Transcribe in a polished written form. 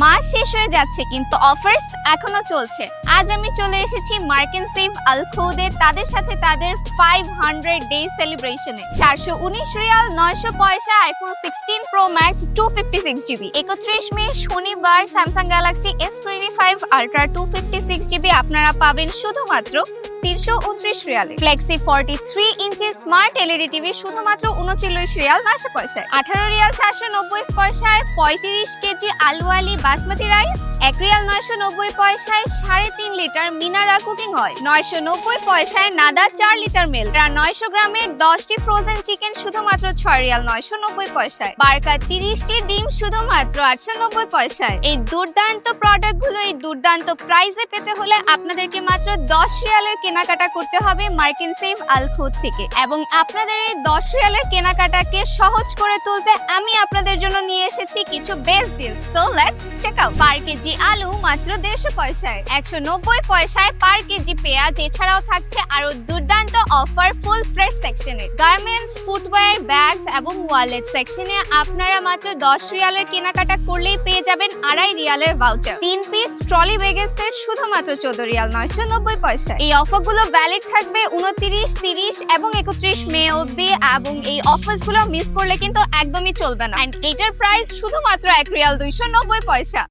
মাস শেষ হয়ে যাচ্ছে কিন্তু অফার্স এখনো চলছে। আজ আমি চলে এসেছি মার্কেন সেভ আল খুদে তাদের সাথে তাদের 500 ডে সেলিব্রেশনে। 419 রিয়াল 900 পয়সা আইফোন 16 প্রো ম্যাক্স 256 জিবি। 31 মে শনিবার Samsung Galaxy S25 ultra 256 GB আপনারা পাবেন শুধুমাত্র 329 রিয়ালে। ফ্লেক্সি 43 ইঞ্চি স্মার্ট এলইডি টিভি শুধুমাত্র 39 রিয়াল 900 পয়সায়। 18 রিয়াল 490 পয়সায় 35 কেজি আলুয়ালি বাসমতি রাইস। 1 রিয়াল 990 পয়সায় 3.5 লিটার মিনারা কুকিং অয়েল। 990 পয়সায় নাদা 4 লিটার মিল্ক। 900 গ্রামের 10টি ফ্রোজেন চিকেন শুধুমাত্র 6 রিয়াল 990 পয়সায়। বার্কা 30টি ডিম শুধুমাত্র 890 পয়সায়। এই দুর্দান্ত প্রোডাক্টগুলো এই দুর্দান্ত প্রাইসে পেতে হলে আপনাদেরকে মাত্র 10 রিয়ালের কেনাকাটা করতে হবে মার্কেন সেভ আল খুদ থেকে। এবং আপনাদের এই 10 রিয়ালের কেনাকাটাকে সহজ করে তুলতে আমি আপনাদের জন্য নিয়ে এসেছি কিছু best deal. So let's check out. Per KG আলু মাত্র 150 পয়সায়। 190 পয়সায় পার কেজি পেঁয়াজ। এছাড়াও থাকছে আরো দুর্দান্ত অফার ফুল ফ্রেশ সেকশনে। গার্মেন্টস, ফুটওয়্যার, ব্যাগস এবং ওয়ালেট সেকশনে আপনারা মাত্র 10 রিয়ালের কেনাকাটা করলেই পেয়ে যাবেন 2.5 রিয়ালের ভাউচার। 3 পিস ট্রলি ব্যাগের সেট শুধুমাত্র 14 রিয়াল 990 পয়সায়। এই অফারগুলো ভ্যালিড থাকবে 29, 30 এবং 31 মে অবধি এবং এই অফারগুলো মিস করলে কিন্তু একদমই চলবে না। এন্ড এটার প্রাইস শুধুমাত্র 1 রিয়াল 290 পয়সা।